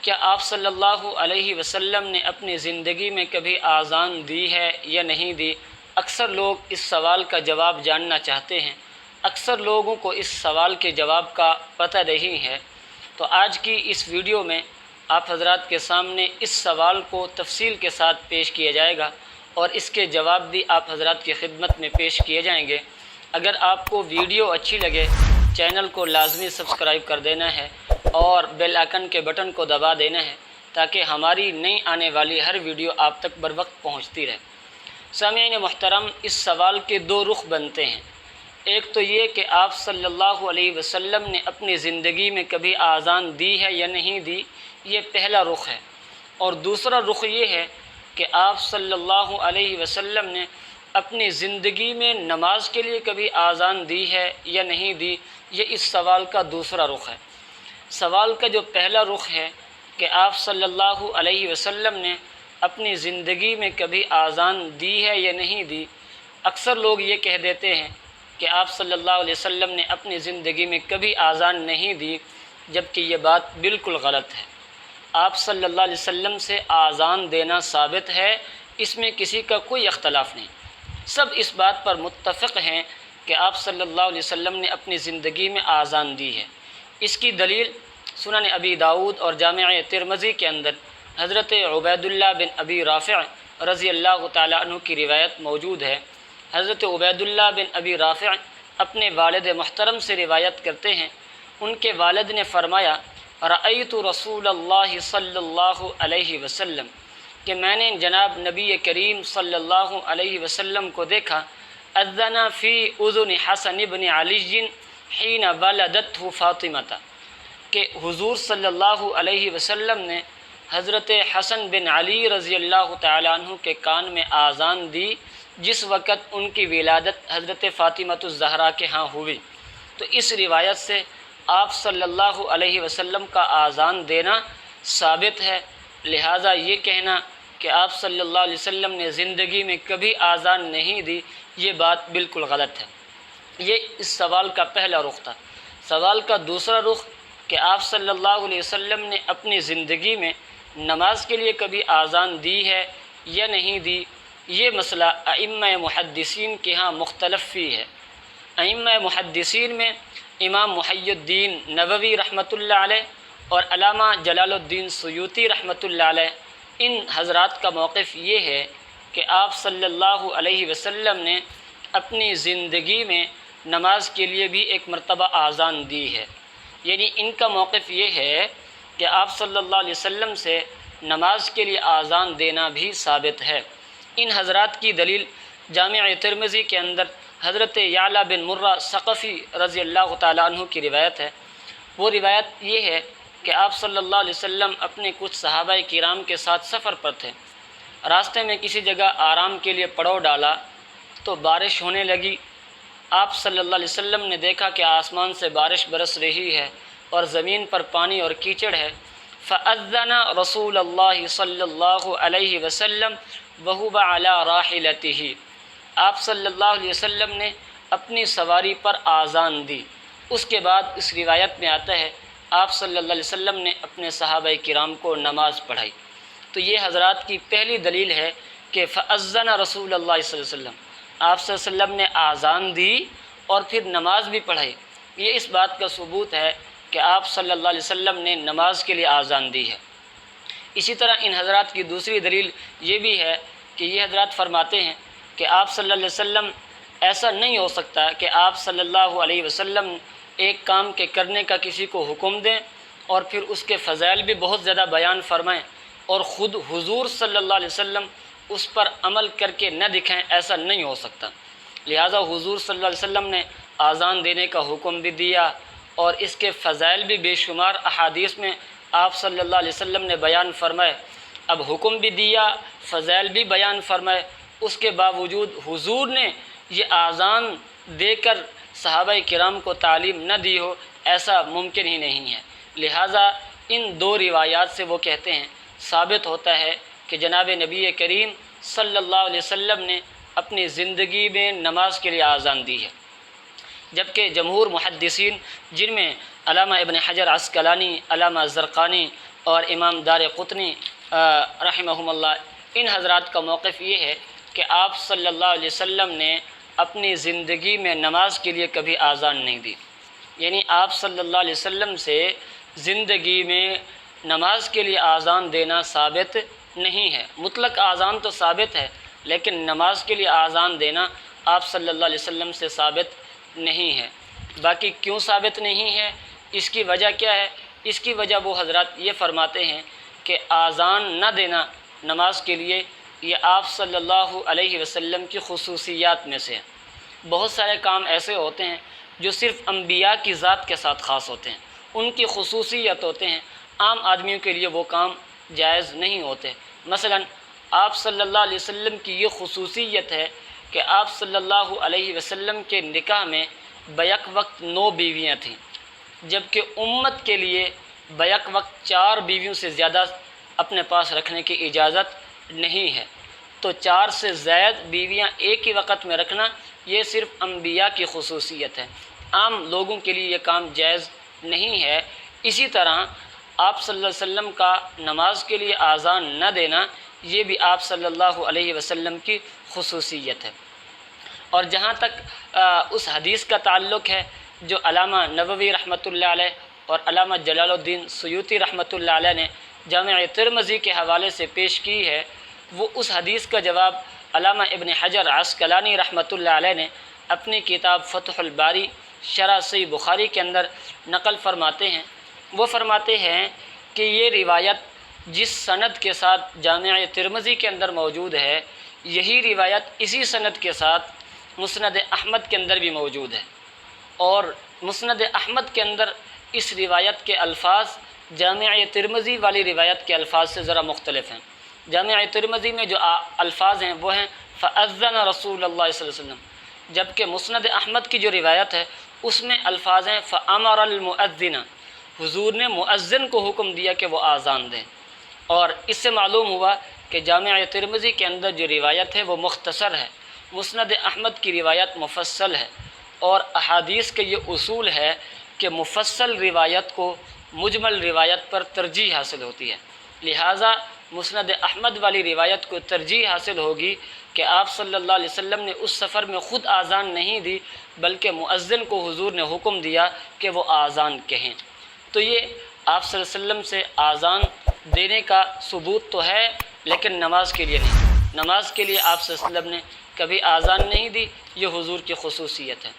کیا آپ صلی اللہ علیہ وسلم نے اپنی زندگی میں کبھی آذان دی ہے یا نہیں دی؟ اکثر لوگ اس سوال کا جواب جاننا چاہتے ہیں۔ اکثر لوگوں کو اس سوال کے جواب کا پتہ نہیں ہے، تو آج کی اس ویڈیو میں آپ حضرات کے سامنے اس سوال کو تفصیل کے ساتھ پیش کیا جائے گا اور اس کے جواب بھی آپ حضرات کی خدمت میں پیش کیے جائیں گے۔ اگر آپ کو ویڈیو اچھی لگے چینل کو لازمی سبسکرائب کر دینا ہے اور بیل آئکن کے بٹن کو دبا دینا ہے تاکہ ہماری نئی آنے والی ہر ویڈیو آپ تک بر وقت پہنچتی رہے۔ سامعین محترم، اس سوال کے دو رخ بنتے ہیں۔ ایک تو یہ کہ آپ صلی اللہ علیہ وسلم نے اپنی زندگی میں کبھی آذان دی ہے یا نہیں دی، یہ پہلا رخ ہے۔ اور دوسرا رخ یہ ہے کہ آپ صلی اللہ علیہ وسلم نے اپنی زندگی میں نماز کے لیے کبھی آذان دی ہے یا نہیں دی، یہ اس سوال کا دوسرا رخ ہے۔ سوال کا جو پہلا رخ ہے کہ آپ صلی اللہ علیہ وسلم نے اپنی زندگی میں کبھی آذان دی ہے یا نہیں دی، اکثر لوگ یہ کہہ دیتے ہیں کہ آپ صلی اللہ علیہ وسلم نے اپنی زندگی میں کبھی آذان نہیں دی، جبکہ یہ بات بالکل غلط ہے۔ آپ صلی اللہ علیہ وسلم سے آذان دینا ثابت ہے، اس میں کسی کا کوئی اختلاف نہیں۔ سب اس بات پر متفق ہیں کہ آپ صلی اللہ علیہ وسلم نے اپنی زندگی میں آذان دی ہے۔ اس کی دلیل سنن ابی داؤد اور جامع ترمذی کے اندر حضرت عبید اللہ بن ابی رافع رضی اللہ تعالیٰ عنہ کی روایت موجود ہے۔ حضرت عبید اللہ بن ابی رافع اپنے والد محترم سے روایت کرتے ہیں، ان کے والد نے فرمایا، رأیت رسول اللہ صلی اللہ علیہ وسلم، کہ میں نے جناب نبی کریم صلی اللہ علیہ وسلم کو دیکھا، اذن فی اذن حسن بن علی حین ولدتہ فاطمہ، کہ حضور صلی اللہ علیہ وسلم نے حضرت حسن بن علی رضی اللہ تعالیٰ عنہ کے کان میں آذان دی جس وقت ان کی ولادت حضرت فاطمہ الزہرا کے ہاں ہوئی۔ تو اس روایت سے آپ صلی اللہ علیہ وسلم کا آذان دینا ثابت ہے، لہٰذا یہ کہنا کہ آپ صلی اللہ علیہ وسلم نے زندگی میں کبھی آذان نہیں دی، یہ بات بالکل غلط ہے۔ یہ اس سوال کا پہلا رخ تھا۔ سوال کا دوسرا رخ کہ آپ صلی اللہ علیہ وسلم نے اپنی زندگی میں نماز کے لیے کبھی آذان دی ہے یا نہیں دی، یہ مسئلہ ائمہ محدثین کے ہاں مختلف فی ہے۔ ائمہ محدثین میں امام محی الدین نووی رحمۃ اللہ علیہ اور علامہ جلال الدین سیوطی رحمۃ اللہ علیہ، ان حضرات کا موقف یہ ہے کہ آپ صلی اللہ علیہ وسلم نے اپنی زندگی میں نماز کے لیے بھی ایک مرتبہ آذان دی ہے۔ یعنی ان کا موقف یہ ہے کہ آپ صلی اللہ علیہ وسلم سے نماز کے لیے آذان دینا بھی ثابت ہے۔ ان حضرات کی دلیل جامع ترمذی کے اندر حضرت یعلا بن مرہ ثقفی رضی اللہ تعالیٰ عنہ کی روایت ہے۔ وہ روایت یہ ہے کہ آپ صلی اللہ علیہ وسلم اپنے کچھ صحابہ کرام کے ساتھ سفر پر تھے۔ راستے میں کسی جگہ آرام کے لیے پڑاؤ ڈالا تو بارش ہونے لگی۔ آپ صلی اللہ علیہ وسلم نے دیکھا کہ آسمان سے بارش برس رہی ہے اور زمین پر پانی اور کیچڑ ہے۔ فأذن رسول اللہ صلی اللہ علیہ وسلم وہو علی راحلتہ، آپ صلی اللہ علیہ وسلم نے اپنی سواری پر آذان دی۔ اس کے بعد اس روایت میں آتا ہے آپ صلی اللہ علیہ وسلم نے اپنے صحابہ کرام کو نماز پڑھائی۔ تو یہ حضرات کی پہلی دلیل ہے کہ فأذن رسول اللہ صلی اللہ علیہ وسلم، آپ صلی اللہ علیہ وسلم نے آذان دی اور پھر نماز بھی پڑھائی۔ یہ اس بات کا ثبوت ہے کہ آپ صلی اللہ علیہ وسلم نے نماز کے لیے آذان دی ہے۔ اسی طرح ان حضرات کی دوسری دلیل یہ بھی ہے کہ یہ حضرات فرماتے ہیں کہ آپ صلی اللہ علیہ وسلم، ایسا نہیں ہو سکتا کہ آپ صلی اللہ علیہ وسلم ایک کام کے کرنے کا کسی کو حکم دیں اور پھر اس کے فضائل بھی بہت زیادہ بیان فرمائیں اور خود حضور صلی اللہ علیہ وسلم اس پر عمل کر کے نہ دکھائیں، ایسا نہیں ہو سکتا۔ لہٰذا حضور صلی اللہ علیہ وسلم نے آذان دینے کا حکم بھی دیا اور اس کے فضائل بھی بے شمار احادیث میں آپ صلی اللہ علیہ وسلم نے بیان فرمائے۔ اب حکم بھی دیا، فضائل بھی بیان فرمائے، اس کے باوجود حضور نے یہ آذان دے کر صحابہ کرام کو تعلیم نہ دی ہو، ایسا ممکن ہی نہیں ہے۔ لہٰذا ان دو روایات سے وہ کہتے ہیں ثابت ہوتا ہے کہ جناب نبی کریم صلی اللہ علیہ وسلم نے اپنی زندگی میں نماز کے لیے آذان دی ہے۔ جبکہ جمہور محدثین، جن میں علامہ ابن حجر عسقلانی، علامہ زرقانی اور امام دارقطنی رحمہم اللہ، ان حضرات کا موقف یہ ہے کہ آپ صلی اللہ علیہ وسلم نے اپنی زندگی میں نماز کے لیے کبھی آذان نہیں دی، یعنی آپ صلی اللہ علیہ وسلم سے زندگی میں نماز کے لیے آذان دینا ثابت نہیں ہے۔ مطلق آذان تو ثابت ہے، لیکن نماز کے لیے آذان دینا آپ صلی اللہ علیہ وسلم سے ثابت نہیں ہے۔ باقی کیوں ثابت نہیں ہے، اس کی وجہ کیا ہے؟ اس کی وجہ وہ حضرات یہ فرماتے ہیں کہ آذان نہ دینا نماز کے لیے یہ آپ صلی اللہ علیہ وسلم کی خصوصیات میں سے ہے۔ بہت سارے کام ایسے ہوتے ہیں جو صرف انبیاء کی ذات کے ساتھ خاص ہوتے ہیں، ان کی خصوصیت ہوتے ہیں، عام آدمیوں کے لیے وہ کام جائز نہیں ہوتے۔ مثلا آپ صلی اللہ علیہ وسلم کی یہ خصوصیت ہے کہ آپ صلی اللہ علیہ وسلم کے نکاح میں بیک وقت 9 بیویاں تھیں، جبکہ امت کے لیے بیک وقت 4 بیویوں سے زیادہ اپنے پاس رکھنے کی اجازت نہیں ہے۔ تو 4 سے زائد بیویاں ایک ہی وقت میں رکھنا یہ صرف انبیاء کی خصوصیت ہے، عام لوگوں کے لیے یہ کام جائز نہیں ہے۔ اسی طرح آپ صلی اللہ علیہ وسلم کا نماز کے لیے آذان نہ دینا یہ بھی آپ صلی اللہ علیہ وسلم کی خصوصیت ہے۔ اور جہاں تک اس حدیث کا تعلق ہے جو علامہ نووی رحمۃ اللہ علیہ اور علامہ جلال الدین سیوطی رحمۃ اللہ علیہ نے جامع ترمذی کے حوالے سے پیش کی ہے، وہ اس حدیث کا جواب علامہ ابن حجر عسقلانی رحمۃ اللہ علیہ نے اپنی کتاب فتح الباری شرح صحیح بخاری کے اندر نقل فرماتے ہیں۔ وہ فرماتے ہیں کہ یہ روایت جس سند کے ساتھ جامع ترمذی کے اندر موجود ہے، یہی روایت اسی سند کے ساتھ مسند احمد کے اندر بھی موجود ہے، اور مسند احمد کے اندر اس روایت کے الفاظ جامع ترمذی والی روایت کے الفاظ سے ذرا مختلف ہیں۔ جامع ترمذی میں جو الفاظ ہیں وہ ہیں فَأَذَّنَ رسول اللہ صلی اللہ علیہ وسلم، جبکہ مسند احمد کی جو روایت ہے اس میں الفاظ ہیں فَأَمَرَ الْمُؤَذِّنَ، حضور نے مؤذن کو حکم دیا کہ وہ آذان دیں۔ اور اس سے معلوم ہوا کہ جامع ترمذی کے اندر جو روایت ہے وہ مختصر ہے، مسند احمد کی روایت مفصل ہے، اور احادیث کے یہ اصول ہے کہ مفصل روایت کو مجمل روایت پر ترجیح حاصل ہوتی ہے، لہٰذا مسند احمد والی روایت کو ترجیح حاصل ہوگی کہ آپ صلی اللہ علیہ وسلم نے اس سفر میں خود آذان نہیں دی، بلکہ مؤذن کو حضور نے حکم دیا کہ وہ آذان کہیں۔ تو یہ آپ صلی اللہ علیہ وسلم سے آذان دینے کا ثبوت تو ہے، لیکن نماز کے لیے نہیں۔ نماز کے لیے آپ صلی اللہ علیہ وسلم نے کبھی آذان نہیں دی، یہ حضور کی خصوصیت ہے۔